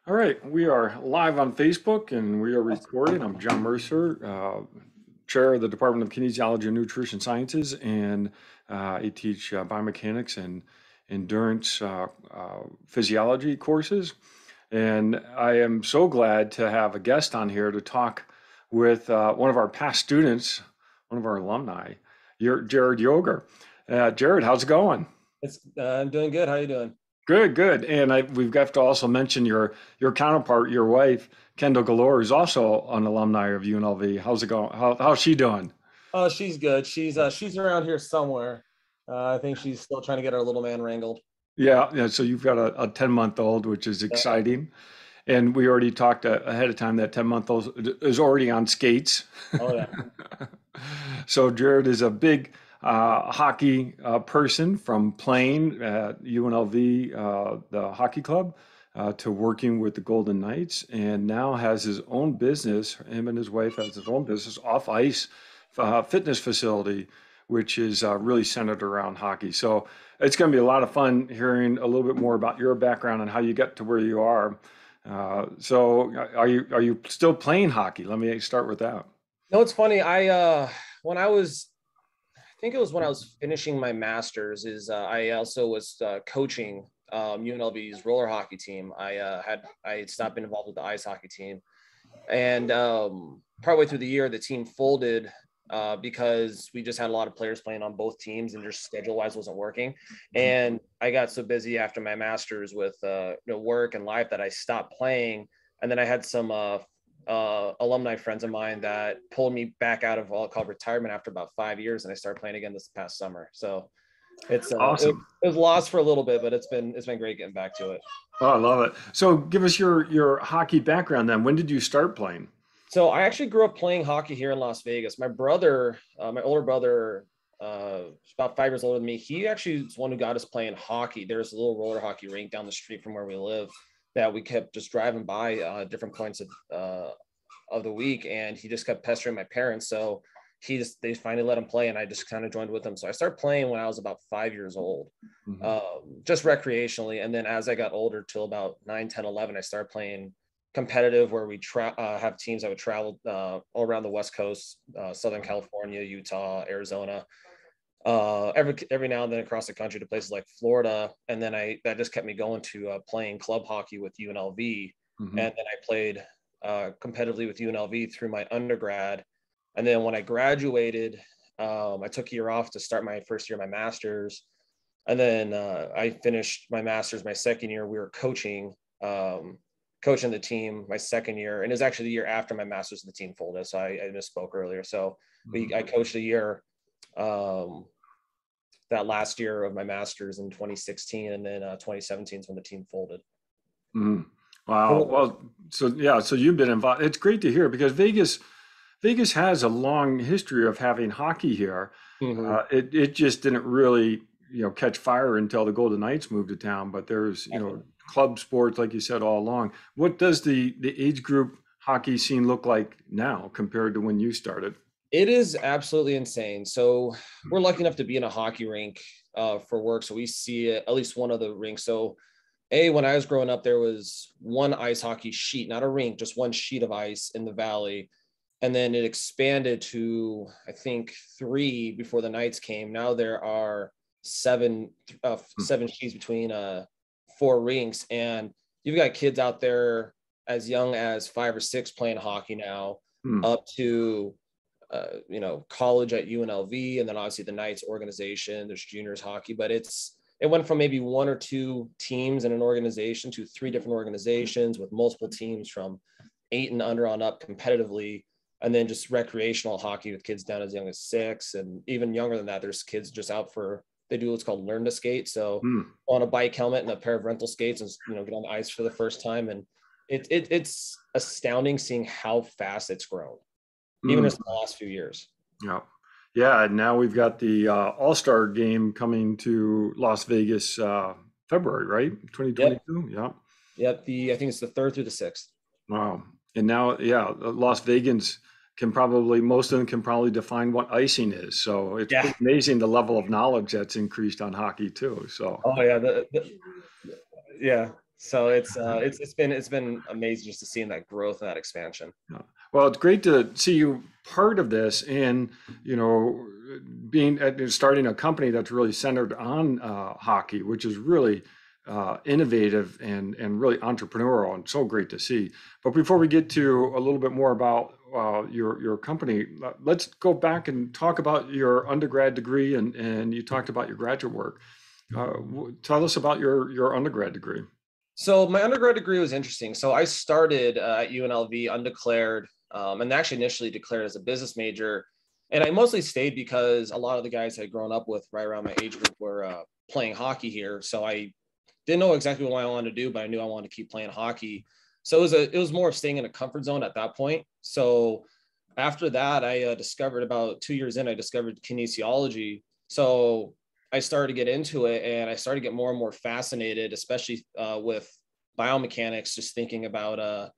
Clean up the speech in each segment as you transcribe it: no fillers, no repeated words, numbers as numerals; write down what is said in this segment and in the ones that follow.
All right, we are live on Facebook and we are recording. I'm John Mercer, Chair of the Department of Kinesiology and Nutrition Sciences, and I teach biomechanics and endurance physiology courses. And I am so glad to have a guest on here to talk with one of our past students, one of our alumni, Jared Yoger. Jared, how's it going? I'm doing good. How you doing? Good, good. And we've got to also mention your counterpart, your wife, Kendall Galore, is also an alumni of UNLV. How's it going? How's she doing? Oh, she's good. She's around here somewhere. I think she's still trying to get her little man wrangled. Yeah, yeah. So you've got a 10-month-old, which is Yeah. exciting. And we already talked ahead of time that 10-month-old is already on skates. Oh yeah. So Jared is a big hockey person, from playing at UNLV, the hockey club, to working with the Golden Knights, and now has his own business. Him and his wife has his own business, off ice fitness facility, which is really centered around hockey. So it's going to be a lot of fun hearing a little bit more about your background and how you got to where you are. So are you still playing hockey? Let me start with that. No, it's funny. When I think it was when I was finishing my master's. I also was coaching UNLV's roller hockey team. I had stopped being involved with the ice hockey team, and partway through the year, the team folded because we just had a lot of players playing on both teams, and just schedule wise wasn't working. And I got so busy after my master's with work and life that I stopped playing. And then I had some alumni friends of mine that pulled me back out of what I'll call retirement after about 5 years, and I started playing again this past summer. So Awesome. it was lost for a little bit, but it's been great getting back to it. Oh, I love it. So give us your hockey background then. When did you start playing? So I actually grew up playing hockey here in Las Vegas. My brother, my older brother, about 5 years older than me, he actually was one who got us playing hockey. There's a little roller hockey rink down the street from where we live that we kept just driving by different points of the week, and he just kept pestering my parents. So they finally let him play, and I just kind of joined with him. So I started playing when I was about 5 years old, Mhm. just recreationally. And then as I got older, till about 9, 10, 11, I started playing competitive, where we have teams that would travel all around the West Coast, Southern California, Utah, Arizona, every now and then across the country to places like Florida. And then that just kept me going to playing club hockey with UNLV. Mhm. And then I played competitively with UNLV through my undergrad. And then when I graduated, I took a year off to start my first year of my master's. And then I finished my master's my second year. We were coaching the team my second year, and it was actually the year after my master's the team folded. So I misspoke earlier. So Mhm. I coached a year, um, that last year of my master's in 2016, and then 2017 is when the team folded. Mhm. Wow. Well, so yeah, so you've been involved. It's great to hear because Vegas has a long history of having hockey here. Mm-hmm. It just didn't really, catch fire until the Golden Knights moved to town. But there's, club sports, like you said, all along. What does the age group hockey scene look like now compared to when you started? It is absolutely insane. So we're lucky enough to be in a hockey rink for work, so we see at least one of the rinks. So when I was growing up, there was one ice hockey sheet, not a rink, just one sheet of ice in the valley. And then it expanded to, I think, three before the Knights came. Now there are seven sheets between four rinks. And you've got kids out there as young as 5 or 6 playing hockey now, Hmm. up to college at UNLV, and then obviously the Knights organization. There's juniors hockey, but it went from maybe one or two teams in an organization to three different organizations with multiple teams from 8 and under on up competitively, and then just recreational hockey with kids down as young as 6, and even younger than that. There's kids just out for they do what's called learn to skate. So Hmm. on a bike helmet and a pair of rental skates, and get on the ice for the first time. And it's astounding seeing how fast it's grown, even Hmm. just in the last few years. Yeah. Yeah. And now we've got the All-Star game coming to Las Vegas, February, right? Yep. 2022. Yeah. Yep. I think it's the third through the sixth. Wow. And now, yeah, Las Vegans most of them can probably define what icing is. So it's Yeah. pretty amazing the level of knowledge that's increased on hockey too. So, Oh yeah. Yeah. So it's been amazing just to see that growth and that expansion. Yeah. Well, it's great to see you part of this, and you know, being starting a company that's really centered on hockey, which is really innovative and really entrepreneurial, and so great to see. But before we get to a little bit more about your company, let's go back and talk about your undergrad degree, and you talked about your graduate work. Tell us about your undergrad degree. So my undergrad degree was interesting. So I started at UNLV undeclared, and actually initially declared as a business major. And I mostly stayed because a lot of the guys I had grown up with right around my age group were playing hockey here. So I didn't know exactly what I wanted to do, but I knew I wanted to keep playing hockey. So it was more of staying in a comfort zone at that point. So after that, I discovered about 2 years in, I discovered kinesiology. So I started to get into it, and I started to get more and more fascinated, especially with biomechanics, just thinking about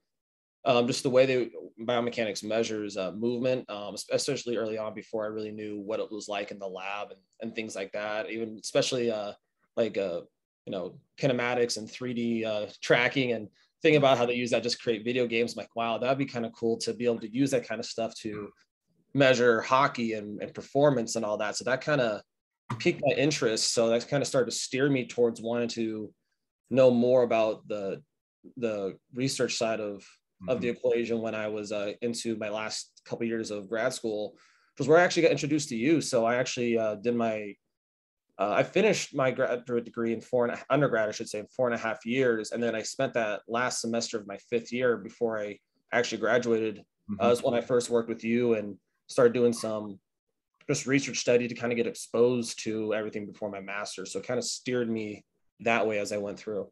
just the way biomechanics measures movement, especially early on before I really knew what it was like in the lab and things like that. Even especially like kinematics and 3D tracking and thinking about how they use that just create video games. I'm like, wow, that'd be kind of cool to be able to use that kind of stuff to measure hockey and performance and all that. So that kind of piqued my interest. So that kind of started to steer me towards wanting to know more about the research side of the Mhm. equation when I was into my last couple of years of grad school, which was where I actually got introduced to you. So I actually I finished my graduate degree in undergrad, I should say, in 4.5 years. And then I spent that last semester of my fifth year before I actually graduated. Mhm. Was when I first worked with you and started doing some just research study to kind of get exposed to everything before my master's. So it kind of steered me that way as I went through.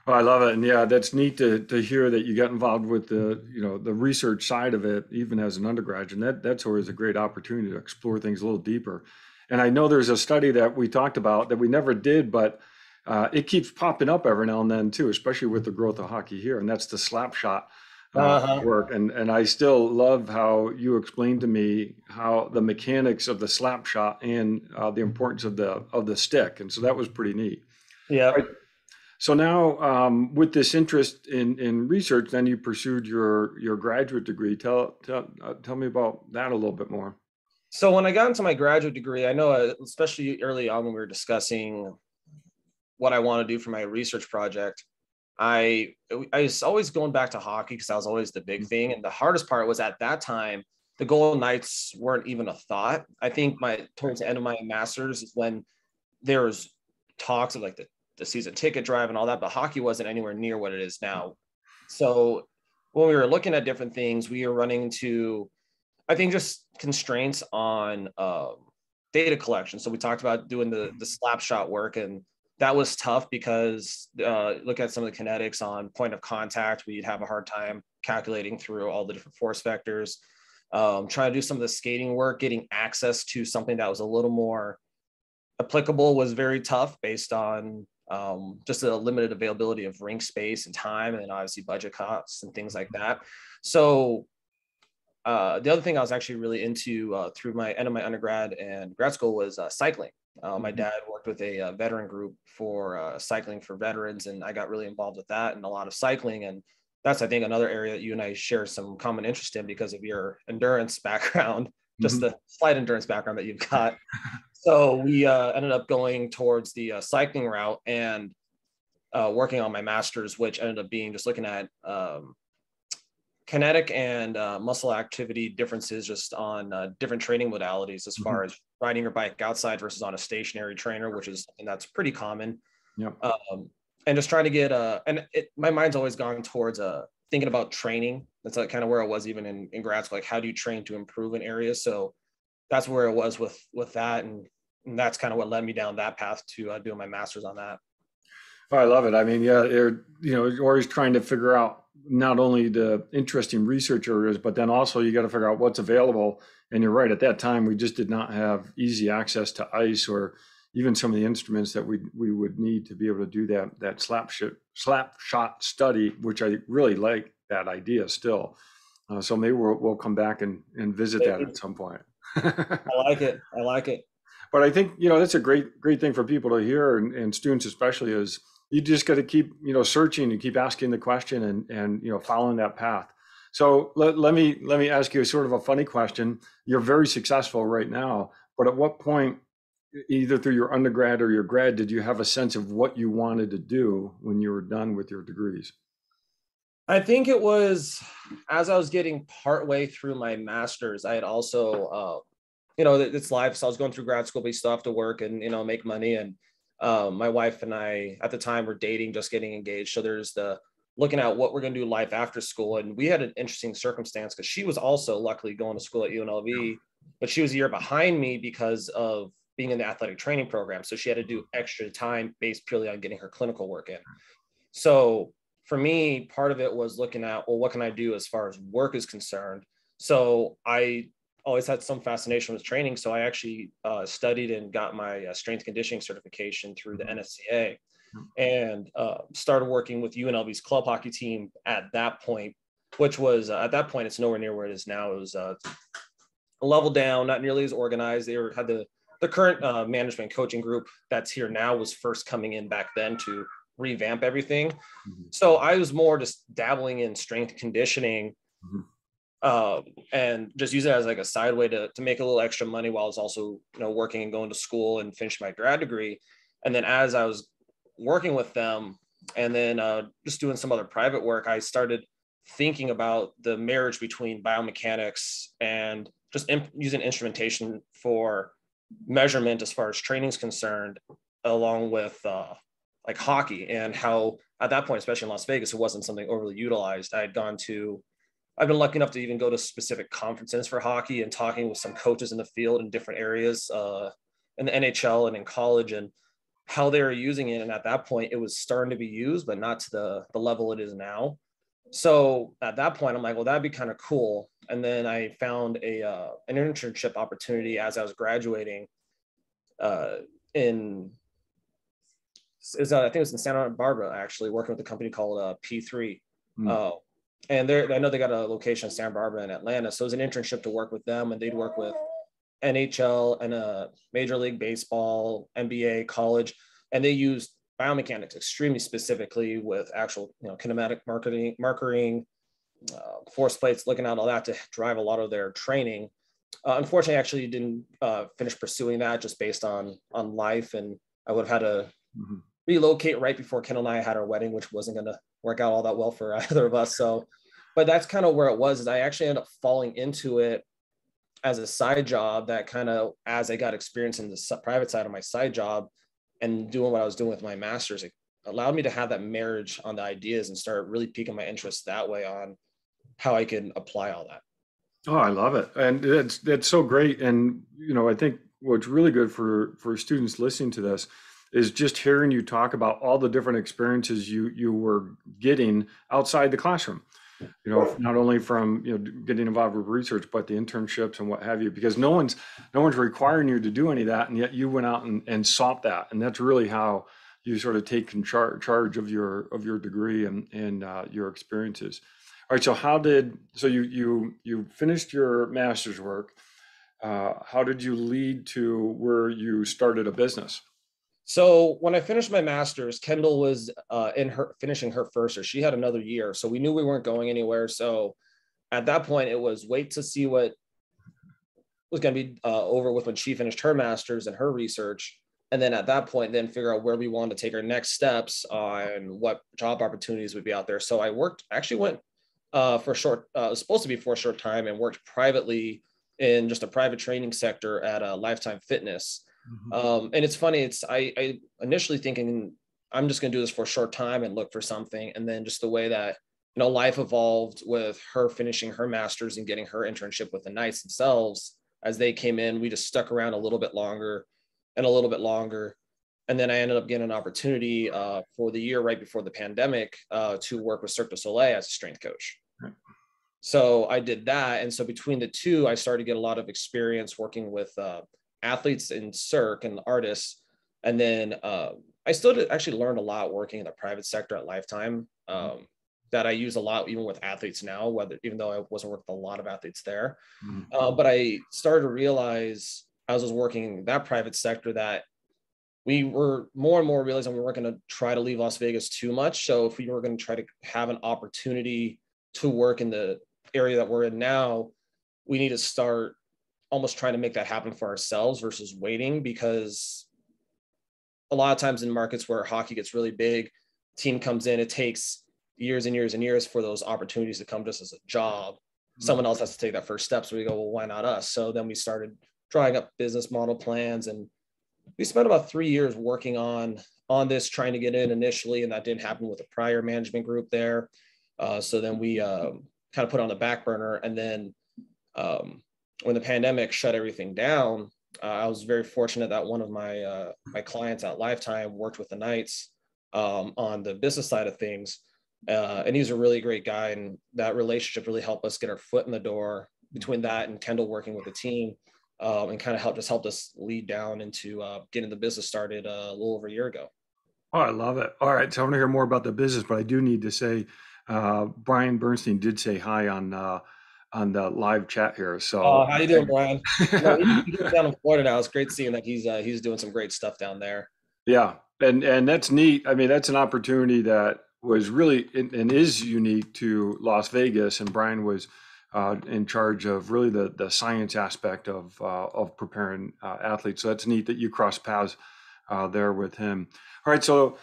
Oh, I love it, and yeah, that's neat to hear that you got involved with the research side of it, even as an undergrad, and that's always a great opportunity to explore things a little deeper. And I know there's a study that we talked about that we never did, but it keeps popping up every now and then too, especially with the growth of hockey here, and that's the slap shot Uh-huh. work. And I still love how you explained to me how the mechanics of the slap shot and the importance of the stick, and so that was pretty neat. Yeah. So now, with this interest in research, then you pursued your graduate degree. Tell me about that a little bit more. So when I got into my graduate degree, I know, especially early on when we were discussing what I want to do for my research project, I was always going back to hockey because that was always the big thing. And the hardest part was at that time, the Golden Knights weren't even a thought. I think my towards the end of my master's is when there was talks of like the season ticket drive and all that, but hockey wasn't anywhere near what it is now. So when we were looking at different things, we were running into, I think, just constraints on data collection. So we talked about doing the slap shot work, and that was tough because look at some of the kinetics on point of contact. We'd have a hard time calculating through all the different force vectors. Trying to do some of the skating work, getting access to something that was a little more applicable was very tough based on just the limited availability of rink space and time, and obviously budget costs and things like that. So the other thing I was actually really into through my end of my undergrad and grad school was cycling. My Mhm. dad worked with a veteran group for cycling for veterans, and I got really involved with that and a lot of cycling. And that's, I think, another area that you and I share some common interest in because of your endurance background, just Mhm. the slight endurance background that you've got. So we ended up going towards the cycling route and working on my master's, which ended up being just looking at kinetic and muscle activity differences just on different training modalities as far Mhm. as riding your bike outside versus on a stationary trainer, which is something that's pretty common. Yep. And just trying to get my mind's always gone towards thinking about training. That's like kind of where I was even in grad school. Like, how do you train to improve in areas? So that's where it was with that, and that's kind of what led me down that path to doing my master's on that. Oh, I love it. I mean, yeah, you're always trying to figure out not only the interesting research areas, but then also you got to figure out what's available. And you're right. At that time, we just did not have easy access to ice or even some of the instruments that we would need to be able to do that slap shot study, which I really like that idea still. So maybe we'll come back and visit that at some point. I like it. I like it. But I think that's a great thing for people to hear, and students especially, is You just got to keep, searching and keep asking the question and following that path. So let me ask you a sort of a funny question. You're very successful right now, but at what point, either through your undergrad or your grad, did you have a sense of what you wanted to do when you were done with your degrees? I think it was as I was getting partway through my master's, I had also, it's life. So I was going through grad school, but you still have to work and, make money. And my wife and I at the time were dating, just getting engaged. So there's the looking at what we're going to do life after school. And we had an interesting circumstance because she was also luckily going to school at UNLV, but she was a year behind me because of being in the athletic training program. So she had to do extra time based purely on getting her clinical work in. So for me, part of it was looking at, well, what can I do as far as work is concerned? So I always had some fascination with training. So I actually studied and got my strength conditioning certification through the NSCA and started working with UNLV's club hockey team at that point, which was at that point, it's nowhere near where it is now. It was a level down, not nearly as organized. Had the current management coaching group that's here now was first coming in back then to revamp everything. Mm-hmm. So I was more just dabbling in strength conditioning and just use it as like a side way to make a little extra money while I was also, working and going to school and finish my grad degree. And then as I was working with them and then just doing some other private work, I started thinking about the marriage between biomechanics and just using instrumentation for measurement as far as training is concerned, along with like hockey, and how at that point, especially in Las Vegas, it wasn't something overly utilized. I've been lucky enough to even go to specific conferences for hockey and talking with some coaches in the field in different areas in the NHL and in college, and how they were using it. And at that point, it was starting to be used, but not to the level it is now. So at that point, I'm like, well, that'd be kind of cool. And then I found an internship opportunity as I was graduating in I think it was in Santa Barbara, actually, working with a company called P3. And I know they got a location in Santa Barbara and Atlanta. So it was an internship to work with them, and they'd work with NHL and Major League Baseball, NBA, college, and they used biomechanics extremely specifically with actual, kinematic markering, force plates, looking at all that to drive a lot of their training. Unfortunately, I actually didn't finish pursuing that just based on life, and I would have had to relocate right before Kendall and I had our wedding, which wasn't going to work out all that well for either of us. So, but that's kind of where it was. Is I actually ended up falling into it as a side job that kind of, as I got experience in the private side of my side job and doing what I was doing with my master's, it allowed me to have that marriage on the ideas and start really piquing my interest that way on how I can apply all that. Oh, I love it. And that's so great. And, I think what's really good for students listening to this is just hearing you talk about all the different experiences you were getting outside the classroom. Not only from getting involved with research, but the internships and what have you, because no one's requiring you to do any of that, and yet you went out and sought that, and that's really how you sort of take charge of your degree and your experiences. All right, so you finished your master's work. How did you lead to where you started a business? So when I finished my master's, Kendall was finishing her first year. She had another year, so we knew we weren't going anywhere. So at that point, it was wait to see what was going to be over with when she finished her master's and her research, and then at that point, then figure out where we wanted to take our next steps on what job opportunities would be out there. So I actually went for a short, it was supposed to be for a short time, and worked privately in just a private training sector at Lifetime Fitness. And it's funny, I initially thinking I'm just going to do this for a short time and look for something. And then just the way that, life evolved with her finishing her master's and getting her internship with the Knights themselves, as they came in, we just stuck around a little bit longer and a little bit longer. And then I ended up getting an opportunity for the year right before the pandemic to work with Cirque du Soleil as a strength coach. So I did that. And so between the two, I started to get a lot of experience working with athletes in Cirque and artists. And then I still actually learned a lot working in the private sector at Lifetime that I use a lot, even with athletes now, even though I wasn't working with a lot of athletes there. But I started to realize as I was working in that private sector that we were more and more realizing we weren't going to try to leave Las Vegas too much. So if we were going to try to have an opportunity to work in the area that we're in now, we need to start almost trying to make that happen for ourselves versus waiting, because a lot of times in markets where hockey gets really big, team comes in, it takes years and years and years for those opportunities to come just as a job. Someone else has to take that first step. So we go, well, why not us? So then we started drawing up business model plans, and we spent about 3 years working on this, trying to get in initially, and that didn't happen with the prior management group there. So then we kind of put it on the back burner, and then when the pandemic shut everything down, I was very fortunate that one of my my clients at Lifetime worked with the Knights on the business side of things, and he's a really great guy, and that relationship really helped us get our foot in the door. Between that and Kendell working with the team, and kind of helped us lead down into getting the business started a little over a year ago. Oh, I love it. All right, so I want to hear more about the business, but I do need to say, Brian Bernstein did say hi on the live chat here. So, How you doing, Brian? No, he's down in Florida now. It's great seeing that he's doing some great stuff down there. yeah, and that's neat. I mean, that's an opportunity that was really and is unique to Las Vegas. And Brian was in charge of really the science aspect of preparing athletes. So that's neat that you cross paths there with him. All right, so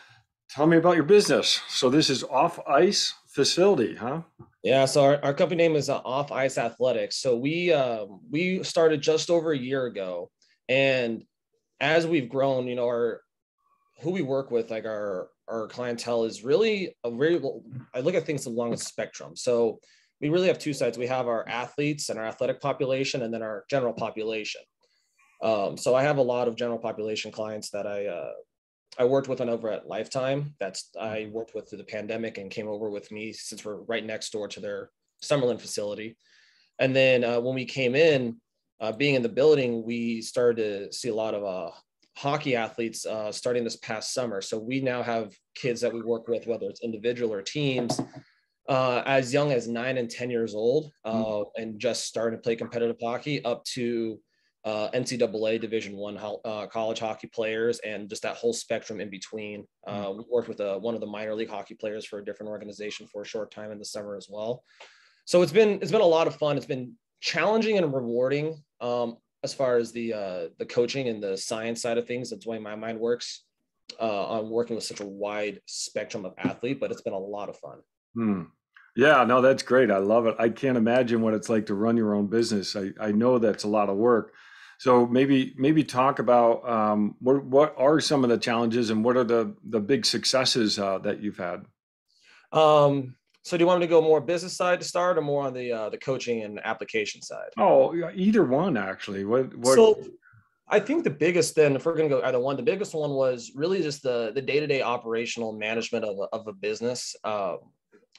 tell me about your business. So this is off ice facility, huh? Yeah, so our company name is Off Ice Athletics. So we started just over a year ago, and as we've grown, you know, our who we work with, like our clientele is really a very, I look at things along a spectrum. So we really have two sides. We have our athletes and our athletic population, and then our general population. So I have a lot of general population clients that I worked with on over at Lifetime. I worked with through the pandemic and came over with me since we're right next door to their Summerlin facility. And then when we came in, being in the building, we started to see a lot of hockey athletes starting this past summer. So we now have kids that we work with, whether it's individual or teams, as young as 9 and 10 years old, and just starting to play competitive hockey, up to NCAA Division One college hockey players, and just that whole spectrum in between. We worked with one of the minor league hockey players for a different organization for a short time in the summer as well. So it's been a lot of fun. It's been challenging and rewarding as far as the coaching and the science side of things. That's the way my mind works on working with such a wide spectrum of athlete, but it's been a lot of fun. Hmm. Yeah, no, that's great. I love it. I can't imagine what it's like to run your own business. I know that's a lot of work. So maybe talk about what are some of the challenges and what are the big successes that you've had? So do you want me to go more business side to start, or more on the coaching and application side? Oh, yeah, either one actually. What? So I think the biggest then, if we're going to go either one, the biggest one was really just the day-to-day operational management of a business.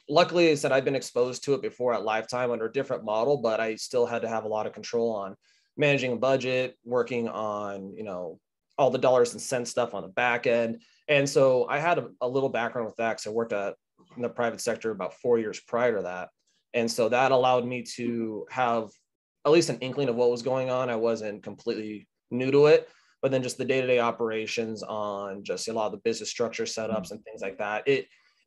Luckily, I said I've been exposed to it before at Lifetime under a different model, but I still had to have a lot of control on managing a budget, working on, you know, all the dollars and cents stuff on the back end. And so I had a little background with that because I worked in the private sector about 4 years prior to that. And so that allowed me to have at least an inkling of what was going on. I wasn't completely new to it, but then just the day-to-day operations on just a lot of the business structure setups and things like that.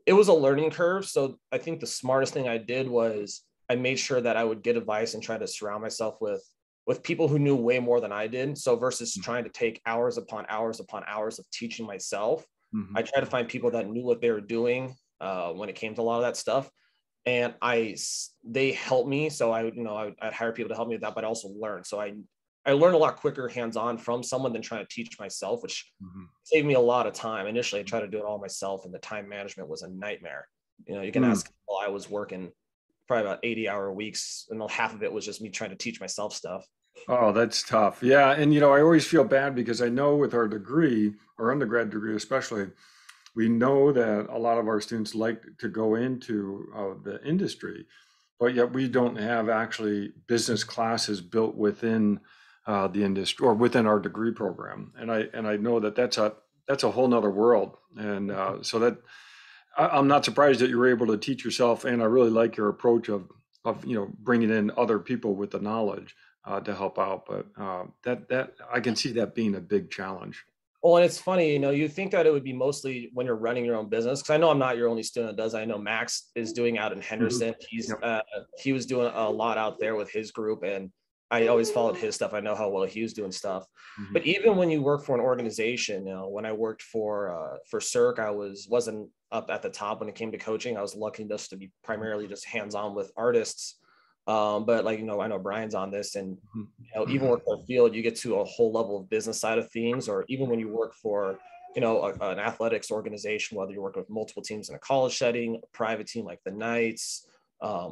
It was a learning curve. So I think the smartest thing I did was I made sure that I would get advice and try to surround myself with people who knew way more than I did. So versus trying to take hours upon hours upon hours of teaching myself, I Mhm. tried to find people that knew what they were doing when it came to a lot of that stuff. And they helped me. So I'd hire people to help me with that, but I also learned. So I learned a lot quicker hands-on from someone than trying to teach myself, which Mhm. saved me a lot of time. Initially, I tried to do it all myself, and the time management was a nightmare. You know, you can Mm. ask, well, I was working probably about 80-hour weeks, and half of it was just me trying to teach myself stuff. Oh, that's tough. Yeah, and I always feel bad because I know with our degree, our undergrad degree especially, we know that a lot of our students like to go into the industry, but yet we don't have actually business classes built within the industry or within our degree program. And I know that that's a whole nother world. And so that I'm not surprised that you were able to teach yourself. And I really like your approach of bringing in other people with the knowledge to help out. But that I can see that being a big challenge. Well, and it's funny, you think that it would be mostly when you're running your own business. Cause I know I'm not your only student that does. I know Max is doing out in Mhm. Henderson. Yep. He was doing a lot out there with his group, and I always followed his stuff. I know how well he was doing stuff. Mhm. But even when you work for an organization, when I worked for Cirque, wasn't up at the top when it came to coaching. I was lucky just to be primarily just hands-on with artists. But like, I know Brian's on this, and even work in the field, you get to a whole level of business side of things, or even when you work for, an athletics organization, whether you're working with multiple teams in a college setting, a private team like the Knights,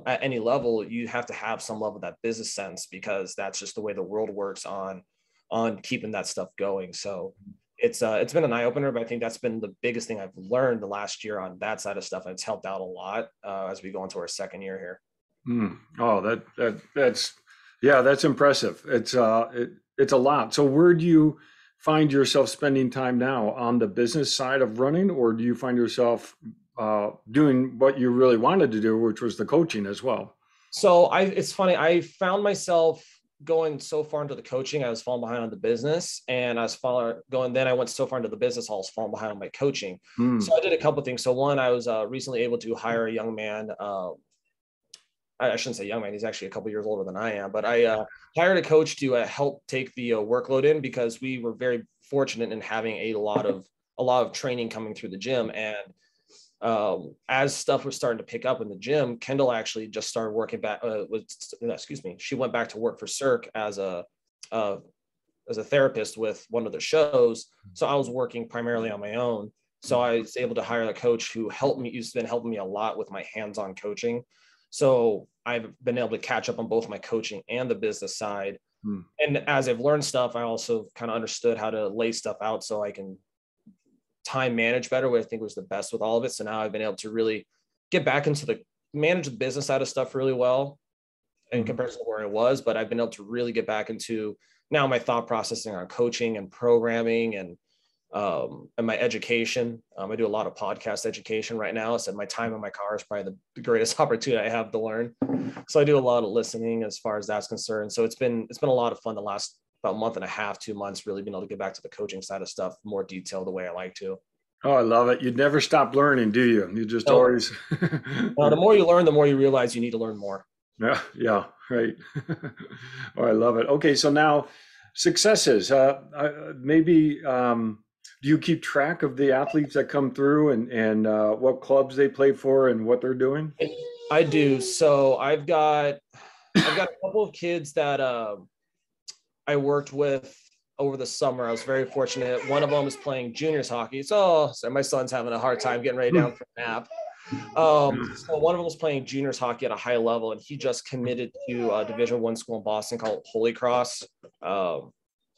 at any level, you have to have some level of that business sense, because that's just the way the world works on keeping that stuff going. So it's been an eye opener, but I think that's been the biggest thing I've learned the last year on that side of stuff, and it's helped out a lot as we go into our second year here. Oh, that's yeah, that's impressive. It's a lot. So where do you find yourself spending time now, on the business side of running, or do you find yourself doing what you really wanted to do, which was the coaching as well? So it's funny. I found myself going so far into the coaching, I was falling behind on the business, and I was going. Then I went so far into the business, I was falling behind on my coaching. So Hmm. I did a couple of things. So one, I was recently able to hire a young man. I shouldn't say young man. He's actually a couple years older than I am, but I hired a coach to help take the workload in, because we were very fortunate in having a lot of training coming through the gym. And as stuff was starting to pick up in the gym, Kendall actually just started working back. Excuse me, she went back to work for Cirque uh, as a therapist with one of the shows. So I was working primarily on my own. So I was able to hire a coach who helped me. Who's been helping me a lot with my hands-on coaching. So I've been able to catch up on both my coaching and the business side. Hmm. And as I've learned stuff, I also kind of understood how to lay stuff out so I can time manage better, what I think was the best with all of it. So now I've been able to really get back into the manage the business side of stuff really well in Hmm. comparison to where I was, but I've been able to really get back into now my thought processing on coaching and programming and my education. I do a lot of podcast education right now. So my time in my car is probably the greatest opportunity I have to learn. So I do a lot of listening as far as that's concerned. So it's been a lot of fun the last about month and a half, 2 months, really being able to get back to the coaching side of stuff more detailed the way I like to. Oh, I love it. You'd never stop learning, do you? You just So always. the more you learn, the more you realize you need to learn more. Yeah, yeah, right. Oh, I love it. Okay, so now successes. Maybe do you keep track of the athletes that come through, and what clubs they play for and what they're doing? I do. So I've got a couple of kids that I worked with over the summer. I was very fortunate. One of them is playing juniors hockey. So my son's having a hard time getting ready down for a nap. So one of them was playing juniors hockey at a high level, and he just committed to a Division I school in Boston called Holy Cross.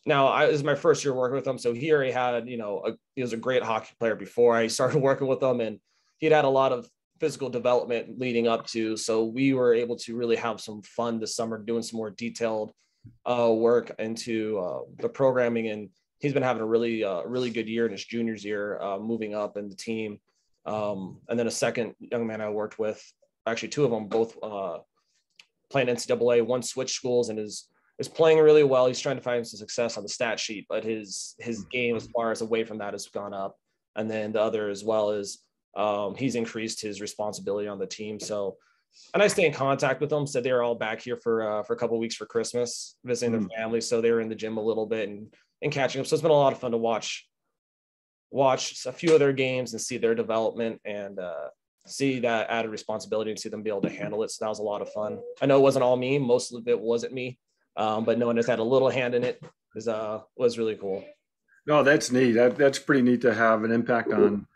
Now, this is my first year working with him, so he already had, he was a great hockey player before I started working with him, and he'd had a lot of physical development leading up to. So we were able to really have some fun this summer, doing some more detailed work into the programming, and he's been having a really good year in his juniors year, moving up in the team. And then a second young man I worked with, actually two of them, both playing NCAA, one switch schools and is playing really well. He's trying to find some success on the stat sheet, but his game as far as away from that has gone up. And then the other as well is he's increased his responsibility on the team. So, and I stay in contact with them. So they're all back here for a couple of weeks for Christmas, visiting their families. So they were in the gym a little bit and catching up. So it's been a lot of fun to watch a few of their games and see their development and see that added responsibility and see them be able to handle it. So that was a lot of fun. I know it wasn't all me. Most of it wasn't me. But knowing it's had a little hand in it was really cool. No, that's neat. That's pretty neat to have an impact on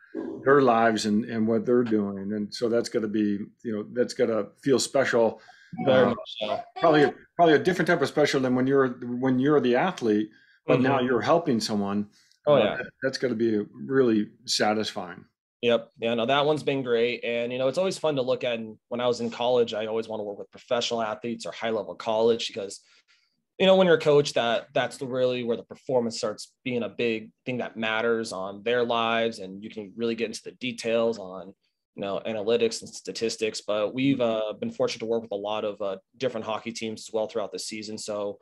their lives and what they're doing. And so that's going to be, that's going to feel special. Very Uh, much so. probably a different type of special than when you're the athlete, but now Mm-hmm. you're helping someone. Oh yeah. That's going to be really satisfying. Yep. Yeah, no, that one's been great. And, it's always fun to look at. And when I was in college, I always want to work with professional athletes or high level college because, when you're a coach, that's really where the performance starts being a big thing that matters on their lives. And you can really get into the details on, analytics and statistics. But we've been fortunate to work with a lot of different hockey teams as well throughout the season. So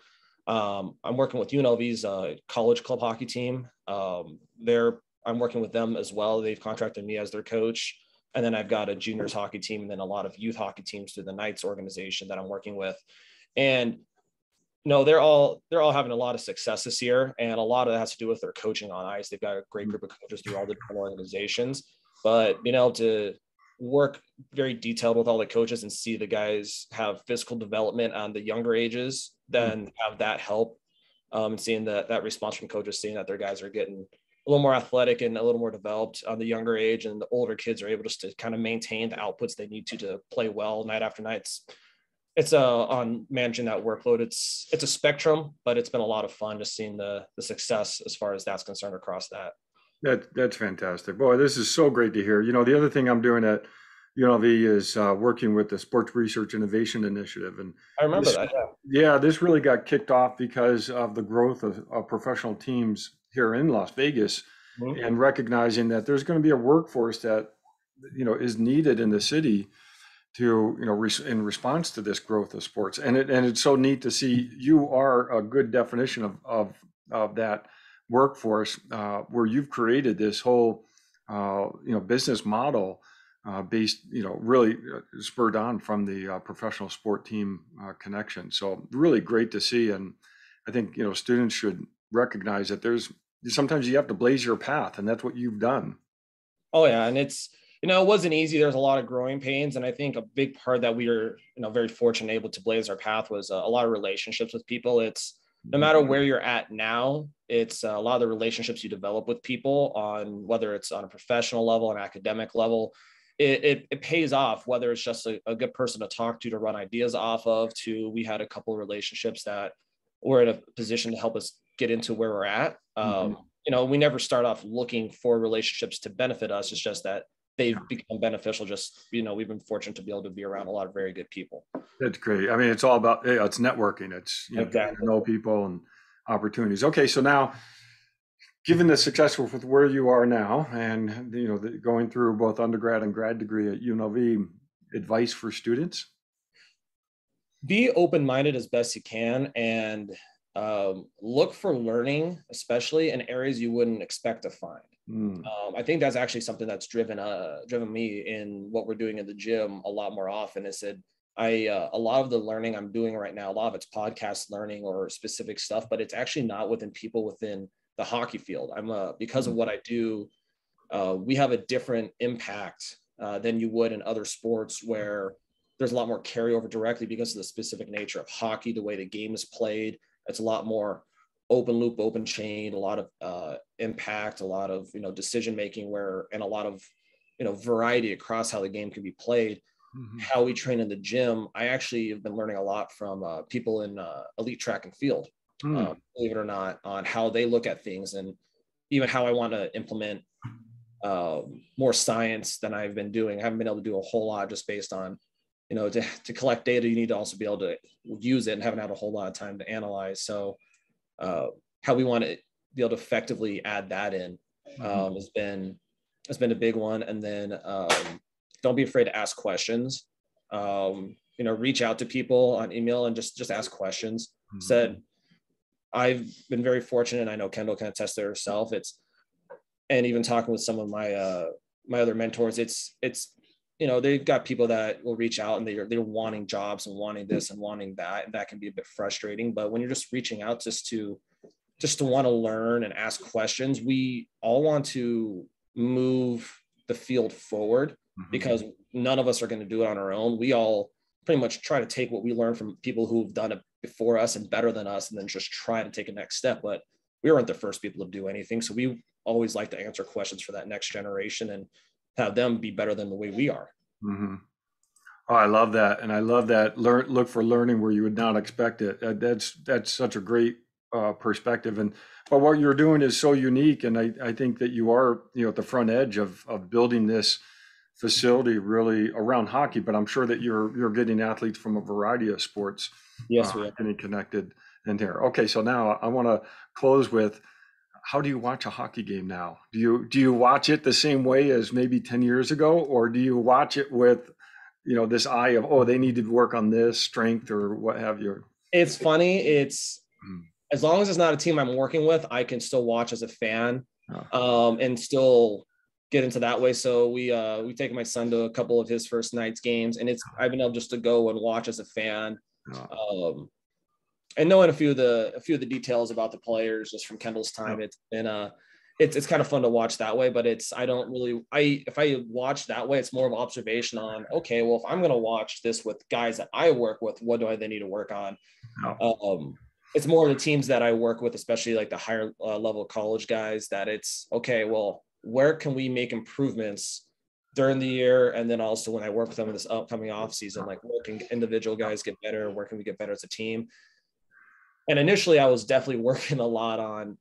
I'm working with UNLV's college club hockey team. I'm working with them as well. They've contracted me as their coach. And then I've got a juniors hockey team and then a lot of youth hockey teams through the Knights organization that I'm working with. And no, they're all having a lot of success this year, and a lot of that has to do with their coaching on ice. They've got a great group of coaches through all the different organizations, but being able to work very detailed with all the coaches and see the guys have physical development on the younger ages, then have that help, and seeing that response from coaches, seeing that their guys are getting a little more athletic and a little more developed on the younger age, and the older kids are able just to kind of maintain the outputs they need to play well night after night. It's on managing that workload. It's a spectrum, but it's been a lot of fun just seeing the success as far as that's concerned across that. That's fantastic. Boy, this is so great to hear. The other thing I'm doing at UNLV is working with the Sports Research Innovation Initiative. And I remember this, that. yeah, this really got kicked off because of the growth of professional teams here in Las Vegas, Mhm. and recognizing that there's going to be a workforce that, is needed in the city to, in response to this growth of sports. And it's so neat to see you are a good definition of that workforce, where you've created this whole, business model, based, really spurred on from the professional sport team connection. So really great to see. And I think, students should recognize that sometimes you have to blaze your path, and that's what you've done. Oh yeah, and it wasn't easy. There's a lot of growing pains, and I think a big part that we were very fortunate able to blaze our path was a lot of relationships with people. It's no matter where you're at now, it's a lot of the relationships you develop with people, on whether it's on a professional level, an academic level. It pays off, whether it's just a good person to talk to run ideas off of, to we had a couple of relationships that were in a position to help us get into where we're at. Mhm. We never start off looking for relationships to benefit us. It's just that they've become beneficial. Just, we've been fortunate to be able to be around a lot of very good people. That's great. I mean, it's all about, it's networking. It's, getting to Exactly. know people and opportunities. Okay, so now, given the success with where you are now, and going through both undergrad and grad degree at UNLV, advice for students? Be open-minded as best you can, and look for learning, especially in areas you wouldn't expect to find. Mm. I think that's actually something that's driven me in what we're doing in the gym a lot more often. Is that a lot of the learning I'm doing right now, a lot of it's podcast learning or specific stuff, but it's actually not within people within the hockey field. Because of what I do, we have a different impact than you would in other sports, where there's a lot more carryover directly because of the specific nature of hockey, the way the game is played. It's a lot more open loop, open chain, a lot of impact, a lot of decision making, and a lot of variety across how the game can be played. Mhm. How we train in the gym, I actually have been learning a lot from people in elite track and field, Mm. believe it or not, on how they look at things, and even how I want to implement more science than I've been doing. I haven't been able to do a whole lot just based on, to collect data, you need to also be able to use it, and haven't had a whole lot of time to analyze. So how we want to be able to effectively add that in has been a big one. And then don't be afraid to ask questions. Reach out to people on email and just ask questions. Mhm. Said, I've been very fortunate, and I know Kendell can attest to herself. And even talking with some of my other mentors, it's they've got people that will reach out, and they're wanting jobs and wanting this and wanting that, and that can be a bit frustrating. But when you're just reaching out just to want to learn and ask questions, we all want to move the field forward, Mhm. because none of us are going to do it on our own. We all pretty much try to take what we learn from people who've done it before us and better than us, and then just try to take a next step. But we weren't the first people to do anything, so we always like to answer questions for that next generation and have them be better than the way we are. Mhm. Oh, I love that, and I love that. Look for learning where you would not expect it. That's such a great perspective. And but what you're doing is so unique, and I think that you are, at the front edge of building this facility really around hockey. But I'm sure that you're getting athletes from a variety of sports, Yes, we are. getting connected in there. Okay, so now I want to close with, how do you watch a hockey game now? Do you watch it the same way as maybe 10 years ago, or do you watch it with, this eye of, oh, they need to work on this strength or what have you? It's funny. Mm. as long as it's not a team I'm working with, I can still watch as a fan, Oh. and still get into that way. So we take my son to a couple of his first night's games, and I've been able just to go and watch as a fan, Oh. and knowing a few of the details about the players just from Kendall's time. Oh. It's been it's kind of fun to watch that way, but I don't really, if I watch that way, it's more of observation on, okay, well, if I'm going to watch this with guys that I work with, what do I then need to work on? Oh. It's more of the teams that I work with, especially like the higher level college guys, that it's okay, well, where can we make improvements during the year? And then also when I work with them in this upcoming off season, like where can individual guys get better? Where can we get better as a team? And initially I was definitely working a lot on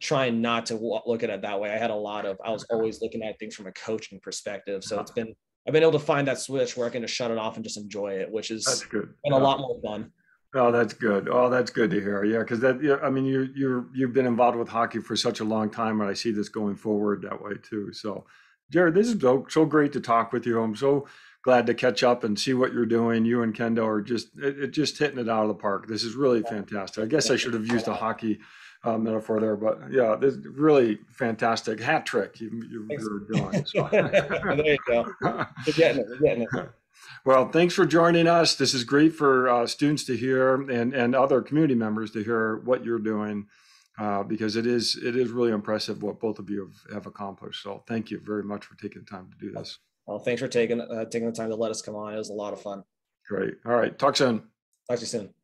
trying not to look at it that way. I was always looking at things from a coaching perspective. So I've been able to find that switch where I can just shut it off and just enjoy it, which That's has good. been a lot more fun. Oh, that's good. Oh, that's good to hear. Yeah, because that, yeah, I mean, you've been involved with hockey for such a long time, and I see this going forward that way too. So, Jared, this is so great to talk with you. I'm so glad to catch up and see what you're doing. You and Kendall are just hitting it out of the park. This is really fantastic. I guess I should have used a hockey metaphor there, but yeah, this is really fantastic hat trick you're doing. So. There you go. We're getting it. We're getting it. Well, thanks for joining us. This is great for students to hear and other community members to hear what you're doing, because it is really impressive what both of you have accomplished. So thank you very much for taking the time to do this. Well, thanks for taking the time to let us come on. It was a lot of fun. Great. All right. Talk soon. Talk to you soon.